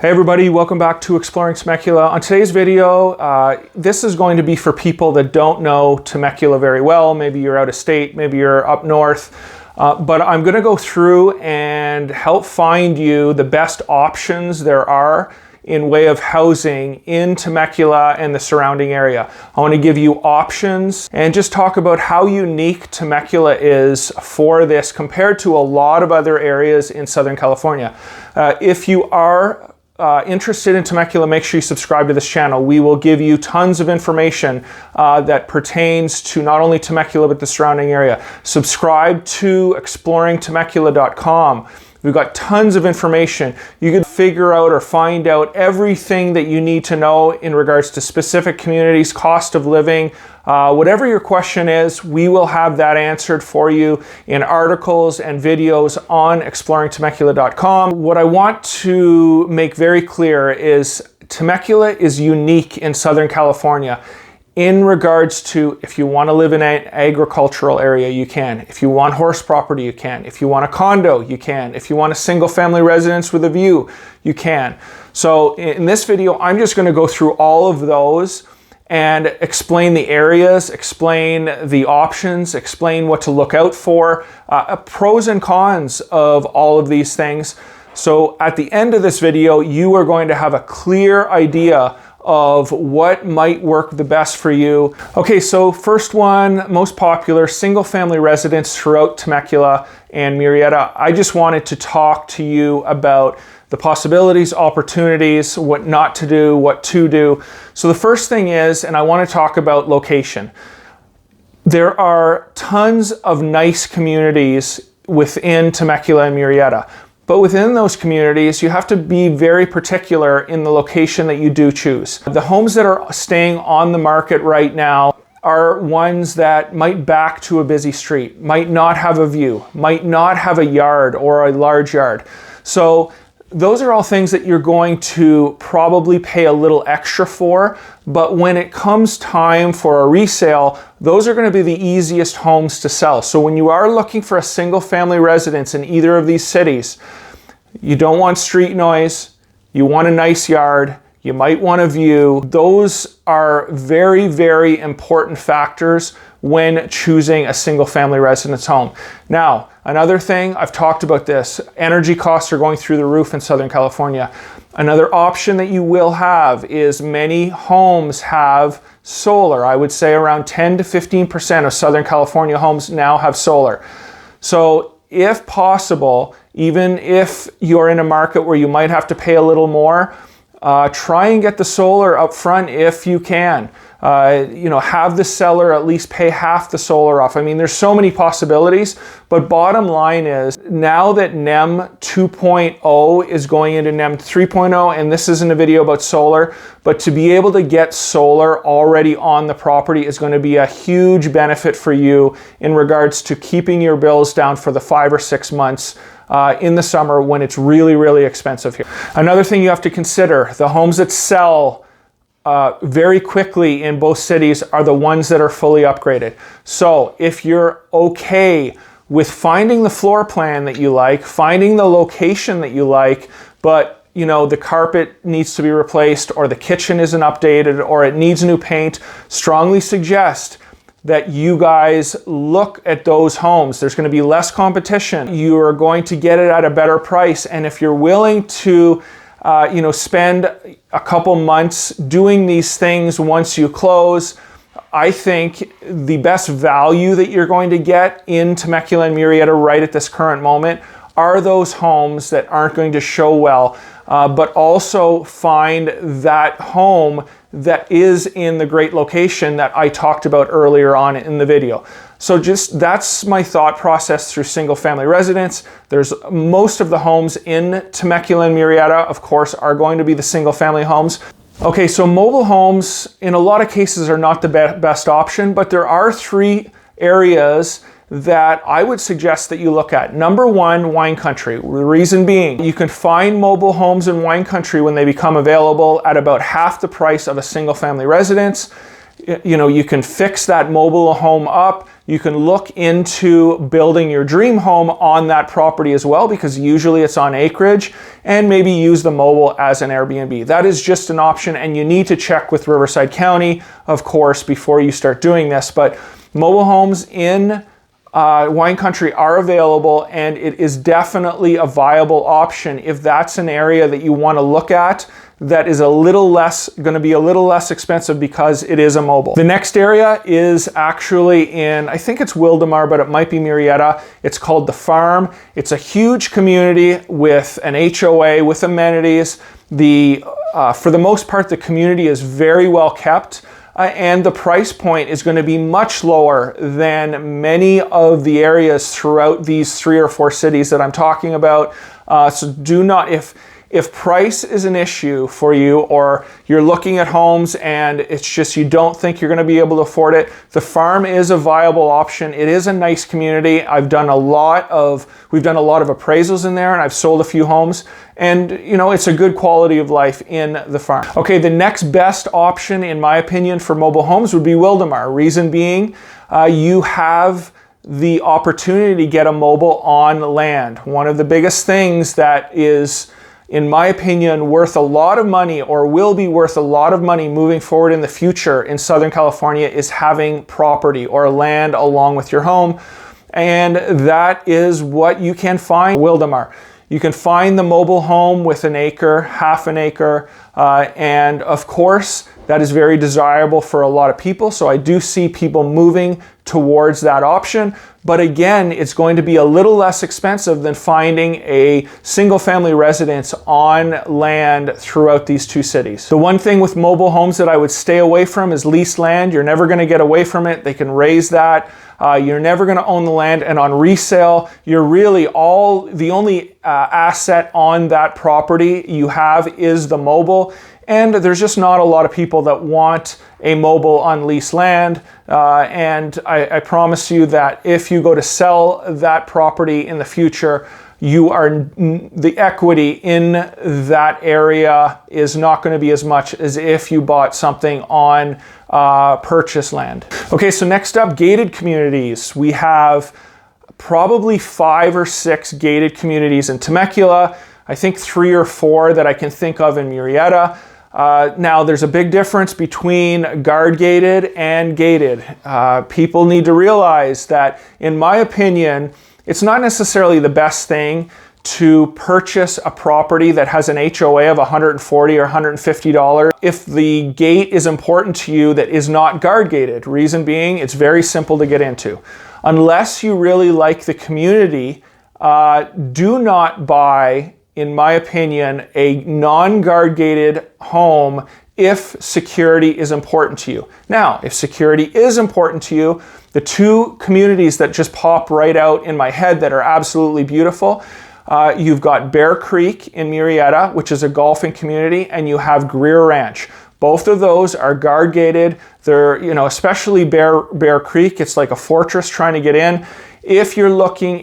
Hey everybody, welcome back to Exploring Temecula. On today's video, this is going to be for people that don't know Temecula very well. Maybe you're out of state, maybe you're up north, but I'm going to go through and help find you the best options there are in way of housing in Temecula and the surrounding area. I want to give you options and just talk about how unique Temecula is for this compared to a lot of other areas in Southern California. If you are interested in Temecula, make sure you subscribe to this channel. We will give you tons of information that pertains to not only Temecula but the surrounding area. Subscribe to exploringtemecula.com. We've got tons of information. You can figure out or find out everything that you need to know in regards to specific communities, cost of living, whatever your question is, we will have that answered for you in articles and videos on exploringtemecula.com. What I want to make very clear is Temecula is unique in Southern California. In regards to, if you want to live in an agricultural area, you can. If you want horse property, you can. If you want a condo, you can. If you want a single family residence with a view, you can. So in this video, I'm just going to go through all of those and explain the areas, explain the options, explain what to look out for, pros and cons of all of these things. So at the end of this video, you are going to have a clear idea of what might work the best for you. Okay, so first one, most popular, single family residence throughout Temecula and Murrieta. I just wanted to talk to you about the possibilities, opportunities, what not to do, what to do. So the first thing is, and I want to talk about location. There are tons of nice communities within Temecula and Murrieta. But within those communities, you have to be very particular in the location that you do choose. The homes that are staying on the market right now are ones that might back to a busy street, might not have a view, might not have a yard or a large yard. So those are all things that you're going to probably pay a little extra for, but when it comes time for a resale, those are going to be the easiest homes to sell. So when you are looking for a single family residence in either of these cities, you don't want street noise, you want a nice yard, you might want a view. Those are very, very important factors when choosing a single family residence home. Now, another thing, I've talked about this, energy costs are going through the roof in Southern California. Another option that you will have is many homes have solar. I would say around 10 to 15% of Southern California homes now have solar. So if possible, even if you're in a market where you might have to pay a little more, try and get the solar up front if you can. Have the seller at least pay half the solar off. I mean, there's so many possibilities, but bottom line is now that NEM 2.0 is going into NEM 3.0, and this isn't a video about solar, but to be able to get solar already on the property is going to be a huge benefit for you in regards to keeping your bills down for the 5 or 6 months in the summer when it's really, really expensive here. Another thing you have to consider, the homes that sell very quickly in both cities are the ones that are fully upgraded. So if you're okay with finding the floor plan that you like, finding the location that you like, but the carpet needs to be replaced or the kitchen isn't updated or it needs new paint, strongly suggest that you guys look at those homes. There's going to be less competition. You are going to get it at a better price. And if you're willing to spend a couple months doing these things once you close, I think the best value that you're going to get in Temecula and Murrieta right at this current moment are those homes that aren't going to show well, but also find that home that is in the great location that I talked about earlier on in the video. So that's my thought process through single family residence. There's most of the homes in Temecula and Murrieta, of course, are going to be the single family homes. Okay, so mobile homes in a lot of cases are not the best option, but there are 3 areas that I would suggest that you look at. Number 1, wine country. The reason being, you can find mobile homes in wine country when they become available at about half the price of a single family residence. you can fix that mobile home up. You can look into building your dream home on that property as well, because usually it's on acreage, and maybe use the mobile as an Airbnb. That is just an option, and you need to check with Riverside County, of course, before you start doing this. But mobile homes in wine country are available, and it is definitely a viable option if that's an area that you want to look at that is going to be a little less expensive because it is a mobile. The next area is actually in, I think it's Wildomar, but it might be Murrieta. It's called The Farm. It's a huge community with an HOA, with amenities. For the most part, the community is very well kept. And the price point is going to be much lower than many of the areas throughout these 3 or 4 cities that I'm talking about. So do not, if price is an issue for you, or you're looking at homes and it's just you don't think you're going to be able to afford it, The Farm is a viable option. It is a nice community. We've done a lot of appraisals in there, and I've sold a few homes, and it's a good quality of life in The Farm. Okay, the next best option, in my opinion, for mobile homes would be Wildomar. Reason being, you have the opportunity to get a mobile on land. One of the biggest things that is, in my opinion, worth a lot of money, or will be worth a lot of money moving forward in the future in Southern California, is having property or land along with your home. And that is what you can find in Wildomar. You can find the mobile home with an acre, half an acre, and of course, that is very desirable for a lot of people. So I do see people moving towards that option. But again, it's going to be a little less expensive than finding a single family residence on land throughout these 2 cities. The one thing with mobile homes that I would stay away from is leased land. You're never going to get away from it. They can raise that. You're never going to own the land. And on resale, you're really the only asset on that property you have is the mobile. And there's just not a lot of people that want a mobile on leased land. And I promise you that if you go to sell that property in the future, the equity in that area is not going to be as much as if you bought something on purchase land. Okay, so next up, gated communities. We have probably 5 or 6 gated communities in Temecula. I think 3 or 4 that I can think of in Murrieta. Now, there's a big difference between guard gated and gated. People need to realize that, in my opinion, it's not necessarily the best thing to purchase a property that has an HOA of $140 or $150 if the gate is important to you that is not guard gated. Reason being, it's very simple to get into. Unless you really like the community, do not buy, in my opinion, a non-guard gated home if security is important to you. Now, if security is important to you, the 2 communities that just pop right out in my head that are absolutely beautiful, you've got Bear Creek in Murrieta, which is a golfing community, and you have Greer Ranch. Both of those are guard gated. They're, especially Bear Creek, it's like a fortress trying to get in. If you're looking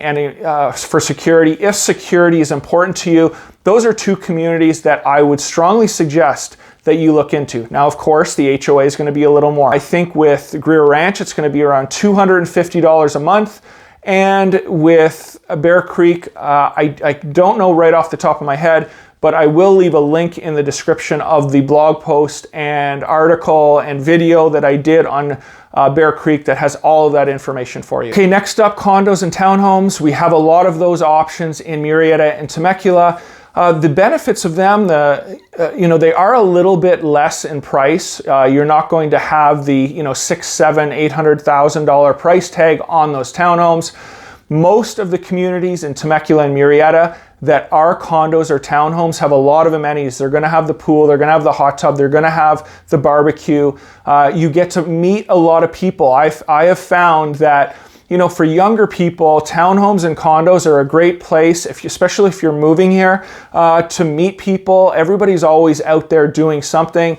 for security, if security is important to you, those are 2 communities that I would strongly suggest that you look into. Now, of course, the HOA is going to be a little more. I think with Greer Ranch, it's going to be around $250 a month. And with Bear Creek, I don't know right off the top of my head, but I will leave a link in the description of the blog post and article and video that I did on Bear Creek that has all of that information for you. Okay, next up, condos and townhomes. We have a lot of those options in Murrieta and Temecula. The benefits of them, they are a little bit less in price. You're not going to have the $600,000, $700,000, $800,000 price tag on those townhomes. Most of the communities in Temecula and Murrieta that are condos or townhomes have a lot of amenities. They're going to have the pool, they're going to have the hot tub, they're going to have the barbecue. You get to meet a lot of people. I have found that, for younger people, townhomes and condos are a great place, especially if you're moving here, to meet people. Everybody's always out there doing something.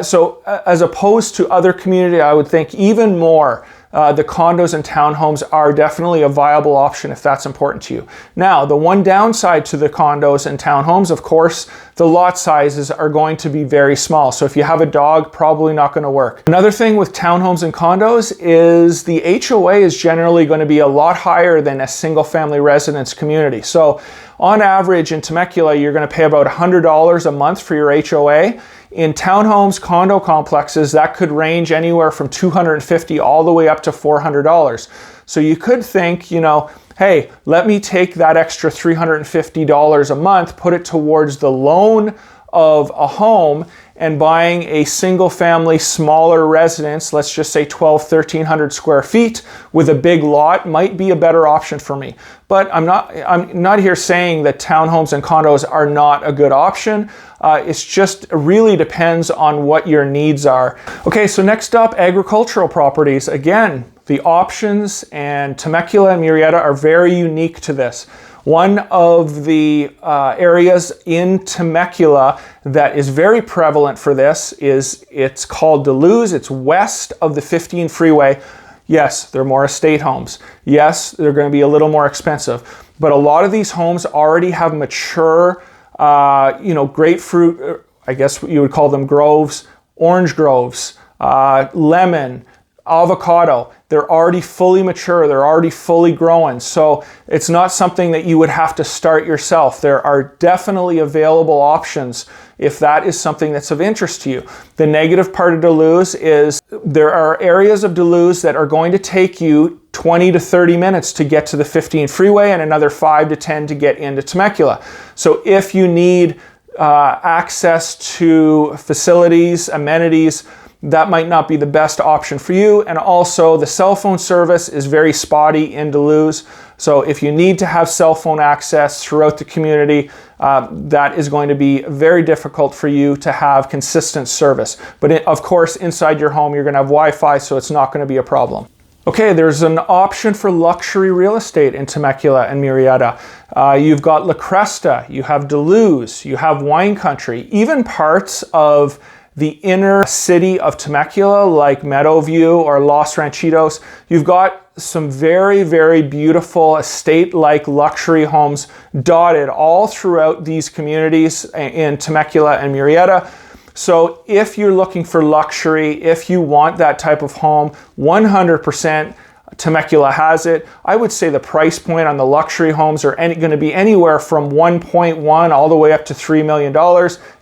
So as opposed to other communities, I would think even more the condos and townhomes are definitely a viable option if that's important to you. Now, the one downside to the condos and townhomes, of course, the lot sizes are going to be very small. So if you have a dog, probably not going to work. Another thing with townhomes and condos is the HOA is generally going to be a lot higher than a single family residence community. So on average in Temecula, you're going to pay about $100 a month for your HOA. In townhomes, condo complexes, that could range anywhere from $250 all the way up to $400. So you could think, you know, hey, let me take that extra $350 a month, put it towards the loan of a home, and buying a single family smaller residence, let's just say 1,300 square feet with a big lot, might be a better option for me. But I'm not here saying that townhomes and condos are not a good option. It's just really depends on what your needs are. Okay, so next up, agricultural properties. Again, the options and Temecula and Murrieta are very unique to this. One of the areas in Temecula that is very prevalent for this is, it's called Duluth. It's west of the 15 freeway. Yes, they're more estate homes. Yes, they're going to be a little more expensive. But a lot of these homes already have mature, grapefruit, I guess you would call them groves, orange groves, lemon, avocado. They're already fully mature, they're already fully growing, so it's not something that you would have to start yourself. There are definitely available options if that is something that's of interest to you. The negative part of Duluth is there are areas of Duluth that are going to take you 20 to 30 minutes to get to the 15 freeway and another 5 to 10 to get into Temecula. So if you need access to facilities, amenities, that might not be the best option for you. And also the cell phone service is very spotty in Duluth. So if you need to have cell phone access throughout the community, that is going to be very difficult for you to have consistent service. But of course, inside your home, you're going to have Wi-Fi, so it's not going to be a problem. Okay, there's an option for luxury real estate in Temecula and Murrieta. You've got La Cresta, you have Duluth, you have wine country, even parts of the inner city of Temecula, like Meadowview or Los Ranchitos. You've got some very, very beautiful estate-like luxury homes dotted all throughout these communities in Temecula and Murrieta. So if you're looking for luxury, if you want that type of home, 100% Temecula has it. I would say the price point on the luxury homes are going to be anywhere from 1.1 all the way up to $3 million.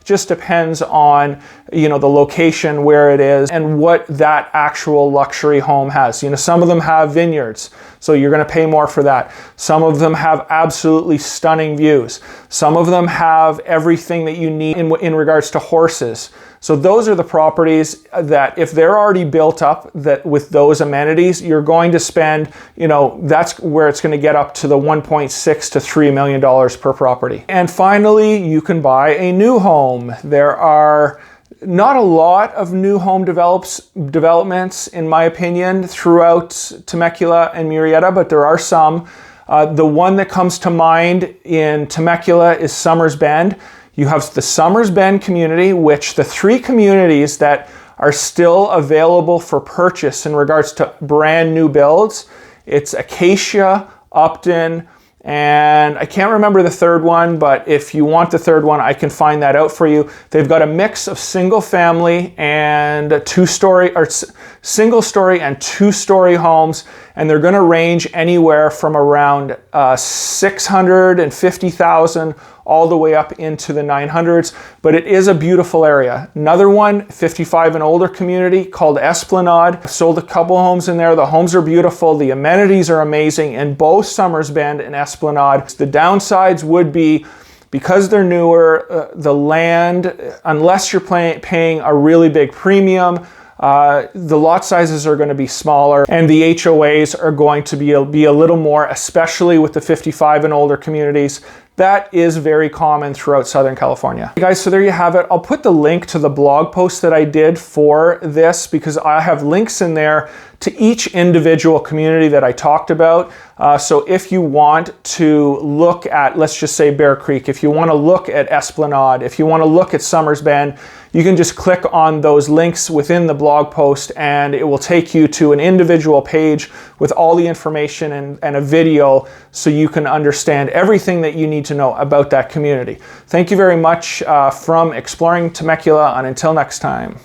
Just depends on, the location, where it is, and what that actual luxury home has. Some of them have vineyards, so you're going to pay more for that. Some of them have absolutely stunning views. Some of them have everything that you need in regards to horses. So those are the properties that if they're already built up that with those amenities, you're going to spend, that's where it's going to get up to the $1.6 to $3 million per property. And finally, you can buy a new home. There are not a lot of new home developments, in my opinion, throughout Temecula and Murrieta, but there are some. The one that comes to mind in Temecula is Summers Bend. You have the Summers Bend community, which the three communities that are still available for purchase in regards to brand new builds, it's Acacia, Upton, and I can't remember the third one, but if you want the third one, I can find that out for you. They've got a mix of single family and single story and two-story homes, and they're going to range anywhere from around 650,000 all the way up into the 900s, but it is a beautiful area. Another one, 55 and older community called Esplanade. Sold a couple homes in there. The homes are beautiful. The amenities are amazing in both Summers Bend and Esplanade. The downsides would be, because they're newer, the land, unless you're paying a really big premium, the lot sizes are going to be smaller, and the HOAs are going to be a little more, especially with the 55 and older communities. That is very common throughout Southern California. Hey guys, so there you have it. I'll put the link to the blog post that I did for this, because I have links in there to each individual community that I talked about. So if you want to look at, let's just say Bear Creek, if you want to look at Esplanade, if you want to look at Summers Bend, you can just click on those links within the blog post and it will take you to an individual page with all the information and a video so you can understand everything that you need to know about that community. Thank you very much from Exploring Temecula, and until next time.